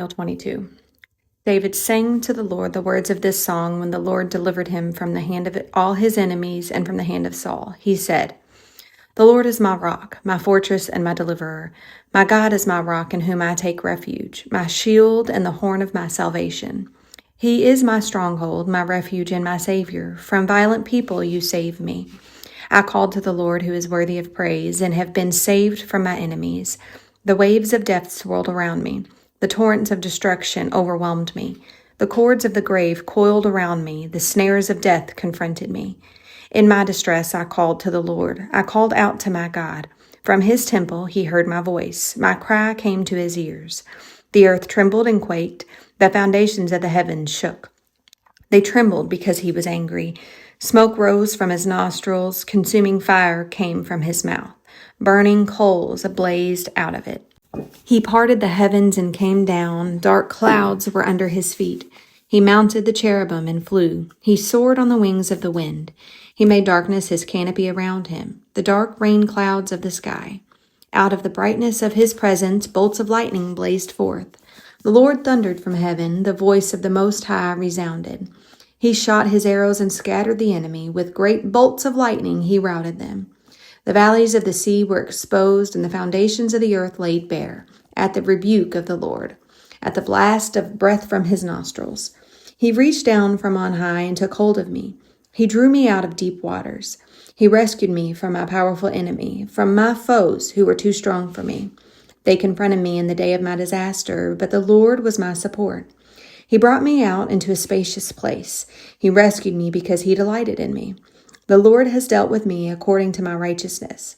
22. David sang to the Lord the words of this song when the Lord delivered him from the hand of all his enemies and from the hand of Saul. He said, "The Lord is my rock, my fortress, and my deliverer. My God is my rock in whom I take refuge, my shield and the horn of my salvation. He is my stronghold, my refuge, and my Savior. From violent people you save me. I called to the Lord who is worthy of praise and have been saved from my enemies. The waves of death swirled around me. The torrents of destruction overwhelmed me. The cords of the grave coiled around me. The snares of death confronted me. In my distress, I called to the Lord. I called out to my God. From his temple, he heard my voice. My cry came to his ears. The earth trembled and quaked. The foundations of the heavens shook. They trembled because he was angry. Smoke rose from his nostrils. Consuming fire came from his mouth. Burning coals blazed out of it. He parted the heavens and came down. Dark clouds were under his feet. He mounted the cherubim and flew. He soared on the wings of the wind. He made darkness his canopy around him, the dark rain clouds of the sky. Out of the brightness of his presence, bolts of lightning blazed forth. The Lord thundered from heaven. The voice of the Most High resounded. He shot his arrows and scattered the enemy. With great bolts of lightning, he routed them. The valleys of the sea were exposed, and the foundations of the earth laid bare, at the rebuke of the Lord, at the blast of breath from his nostrils. He reached down from on high and took hold of me. He drew me out of deep waters. He rescued me from my powerful enemy, from my foes who were too strong for me. They confronted me in the day of my disaster, but the Lord was my support. He brought me out into a spacious place. He rescued me because he delighted in me. The Lord has dealt with me according to my righteousness.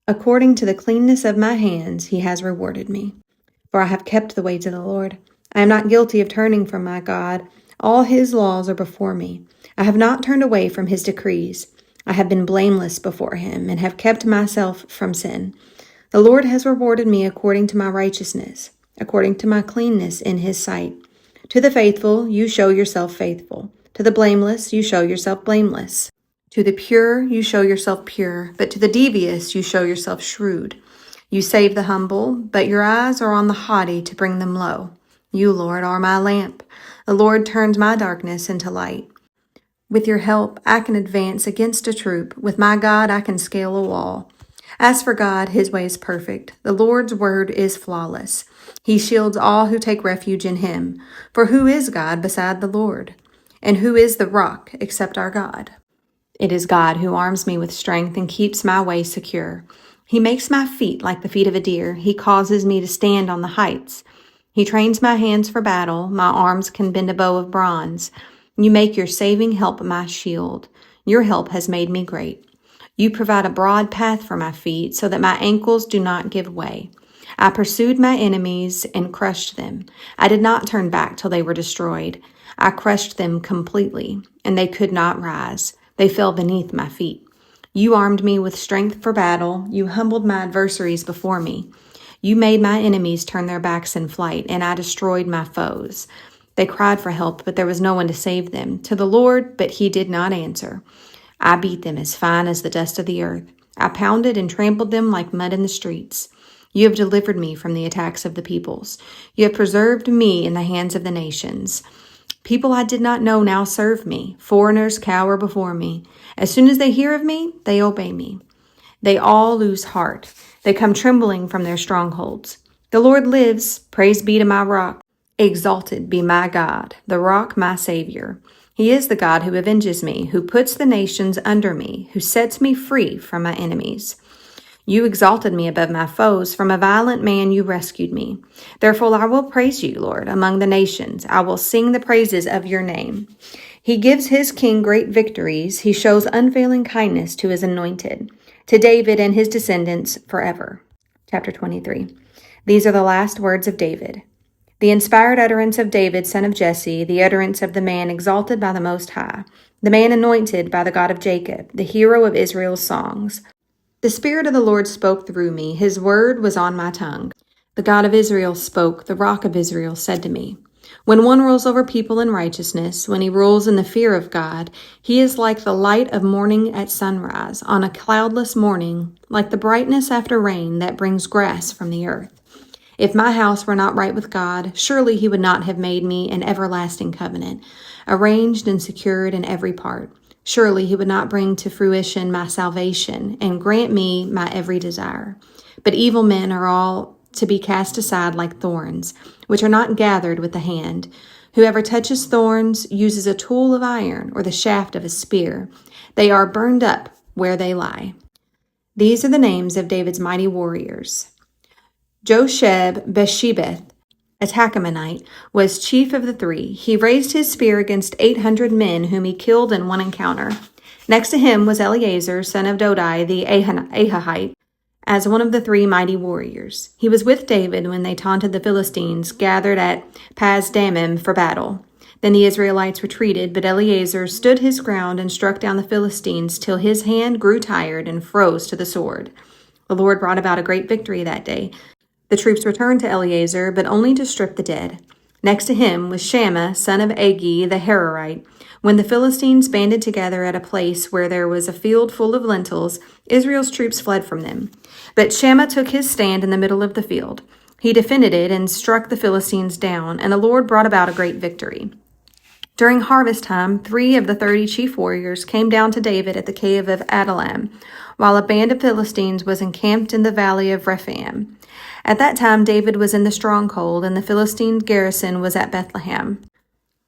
According to the cleanness of my hands, he has rewarded me. For I have kept the ways of the Lord. I am not guilty of turning from my God. All his laws are before me. I have not turned away from his decrees. I have been blameless before him and have kept myself from sin. The Lord has rewarded me according to my righteousness, according to my cleanness in his sight. To the faithful, you show yourself faithful. To the blameless, you show yourself blameless. To the pure, you show yourself pure, but to the devious, you show yourself shrewd. You save the humble, but your eyes are on the haughty to bring them low. You, Lord, are my lamp. The Lord turns my darkness into light. With your help, I can advance against a troop. With my God, I can scale a wall. As for God, his way is perfect. The Lord's word is flawless. He shields all who take refuge in him. For who is God beside the Lord? And who is the rock except our God? It is God who arms me with strength and keeps my way secure. He makes my feet like the feet of a deer. He causes me to stand on the heights. He trains my hands for battle. My arms can bend a bow of bronze. You make your saving help my shield. Your help has made me great. You provide a broad path for my feet so that my ankles do not give way. I pursued my enemies and crushed them. I did not turn back till they were destroyed. I crushed them completely, and they could not rise. They fell beneath my feet. You armed me with strength for battle. You humbled my adversaries before me. You made my enemies turn their backs in flight, and I destroyed my foes. They cried for help, but there was no one to save them. To the Lord, but he did not answer. I beat them as fine as the dust of the earth. I pounded and trampled them like mud in the streets. You have delivered me from the attacks of the peoples. You have preserved me in the hands of the nations. People I did not know now serve me. Foreigners cower before me. As soon as they hear of me, they obey me. They all lose heart. They come trembling from their strongholds. The Lord lives. Praise be to my rock. Exalted be my God, the rock, my Savior. He is the God who avenges me, who puts the nations under me, who sets me free from my enemies. You exalted me above my foes. From a violent man you rescued me. Therefore I will praise you, Lord, among the nations. I will sing the praises of your name. He gives his king great victories. He shows unfailing kindness to his anointed, to David and his descendants forever. Chapter 23. These are the last words of David. The inspired utterance of David, son of Jesse, the utterance of the man exalted by the Most High, the man anointed by the God of Jacob, the hero of Israel's songs. The Spirit of the Lord spoke through me. His word was on my tongue. The God of Israel spoke. The Rock of Israel said to me, When one rules over people in righteousness, when he rules in the fear of God, he is like the light of morning at sunrise, on a cloudless morning, like the brightness after rain that brings grass from the earth. If my house were not right with God, surely he would not have made me an everlasting covenant, arranged and secured in every part. Surely he would not bring to fruition my salvation and grant me my every desire. But evil men are all to be cast aside like thorns, which are not gathered with the hand. Whoever touches thorns uses a tool of iron or the shaft of a spear. They are burned up where they lie. These are the names of David's mighty warriors. Josheb-Beshebeth, a Tachamonite, was chief of the three. He raised his spear against 800 men, whom he killed in one encounter. Next to him was Eleazar, son of Dodai, the Ahahite, as one of the three mighty warriors. He was with David when they taunted the Philistines, gathered at Pas-Dammim for battle. Then the Israelites retreated, but Eleazar stood his ground and struck down the Philistines till his hand grew tired and froze to the sword. The Lord brought about a great victory that day. The troops returned to Eleazar, but only to strip the dead. Next to him was Shammah, son of Agi, the Hararite. When the Philistines banded together at a place where there was a field full of lentils, Israel's troops fled from them. But Shammah took his stand in the middle of the field. He defended it and struck the Philistines down, and the Lord brought about a great victory. During harvest time, 3 of the 30 chief warriors came down to David at the cave of Adullam, while a band of Philistines was encamped in the valley of Rephaim. At that time David was in the stronghold, and the Philistine garrison was at Bethlehem.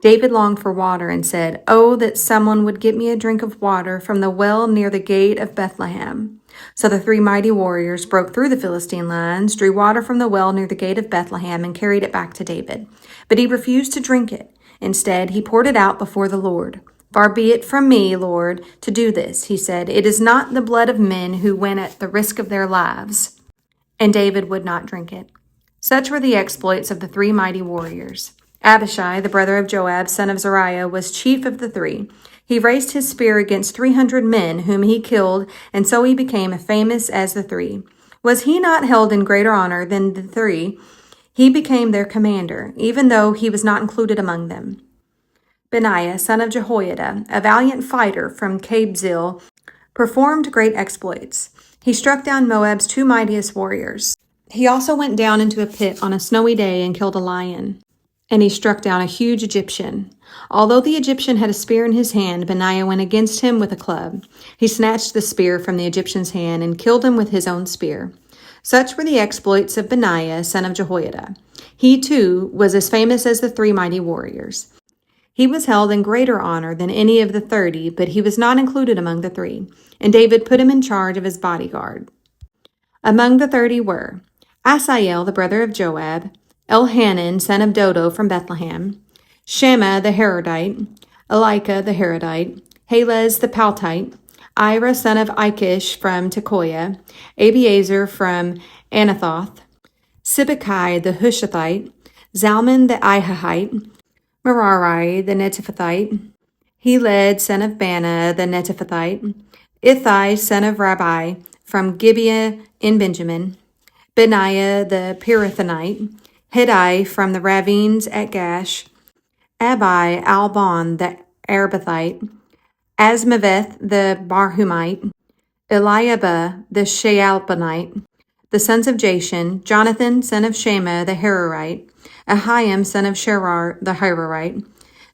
David longed for water and said, "Oh, that someone would get me a drink of water from the well near the gate of Bethlehem." So the 3 mighty warriors broke through the Philistine lines, drew water from the well near the gate of Bethlehem, and carried it back to David. But he refused to drink it. Instead, he poured it out before the Lord. "Far be it from me, Lord, to do this," he said. "It is not the blood of men who went at the risk of their lives." And David would not drink it. Such were the exploits of the 3 mighty warriors. Abishai, the brother of Joab, son of Zeruiah, was chief of the 3. He raised his spear against 300 men, whom he killed, and so he became as famous as the 3. Was he not held in greater honor than the 3? He became their commander, even though he was not included among them. Benaiah, son of Jehoiada, a valiant fighter from Kabzeel, performed great exploits. He struck down Moab's 2 mightiest warriors. He also went down into a pit on a snowy day and killed a lion. And he struck down a huge Egyptian. Although the Egyptian had a spear in his hand, Benaiah went against him with a club. He snatched the spear from the Egyptian's hand and killed him with his own spear. Such were the exploits of Benaiah, son of Jehoiada. He, too, was as famous as the 3 mighty warriors. He was held in greater honor than any of the 30, but he was not included among the 3, and David put him in charge of his bodyguard. Among the 30 were Asael, the brother of Joab, Elhanan, son of Dodo from Bethlehem, Shammah the Harodite, Elika the Harodite, Helez the Paltite, Ira, son of Ikish from Tekoa, Abiezer from Anathoth, Sibbecai the Hushathite, Zalman the Ihahite, Merari the Netophathite, Heled, son of Bana the Netophathite, Ithai, son of Rabbi from Gibeah in Benjamin, Benaiah the Pirathonite, Hiddai from the ravines at Gash, Abi Albon the Arbathite, Asmaveth the Barhumite, Eliabah the Shaalbanite, the sons of Jashan, Jonathan, son of Shammah the Hararite, Ahiam, son of Sherar the Hararite,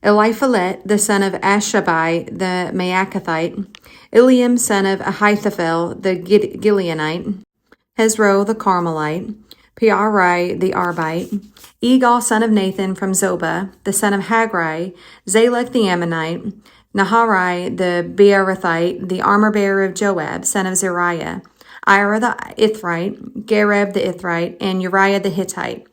Eliphalet, the son of Ashabai the Maacathite, Eliam, son of Ahithophel the Gileonite, Hezro the Carmelite, Piarai the Arbite, Egal, son of Nathan from Zobah, the son of Hagrai, Zalek the Ammonite, Naharai the Beerothite, the armor-bearer of Joab, son of Zeruiah, Ira the Ithrite, Gareb the Ithrite, and Uriah the Hittite.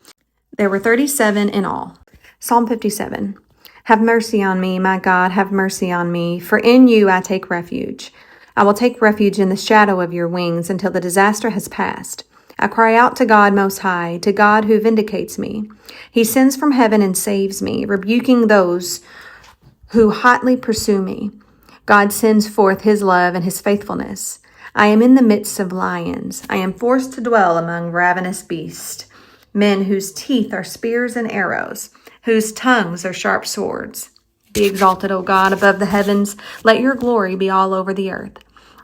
There were 37 in all. Psalm 57. Have mercy on me, my God, have mercy on me, for in you I take refuge. I will take refuge in the shadow of your wings until the disaster has passed. I cry out to God Most High, to God who vindicates me. He sends from heaven and saves me, rebuking those who hotly pursue me. God sends forth his love and his faithfulness. I am in the midst of lions. I am forced to dwell among ravenous beasts, men whose teeth are spears and arrows, whose tongues are sharp swords. Be exalted, O God, above the heavens. Let your glory be all over the earth.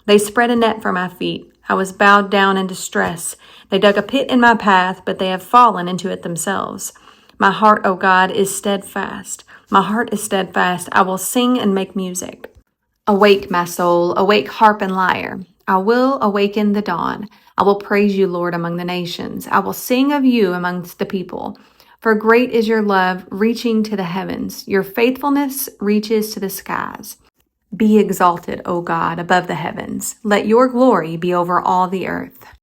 They spread a net for my feet. I was bowed down in distress. They dug a pit in my path, but they have fallen into it themselves. My heart, O God, is steadfast. My heart is steadfast. I will sing and make music. Awake, my soul, awake, harp and lyre. I will awaken the dawn. I will praise you, Lord, among the nations. I will sing of you amongst the people. For great is your love, reaching to the heavens. Your faithfulness reaches to the skies. Be exalted, O God, above the heavens. Let your glory be over all the earth.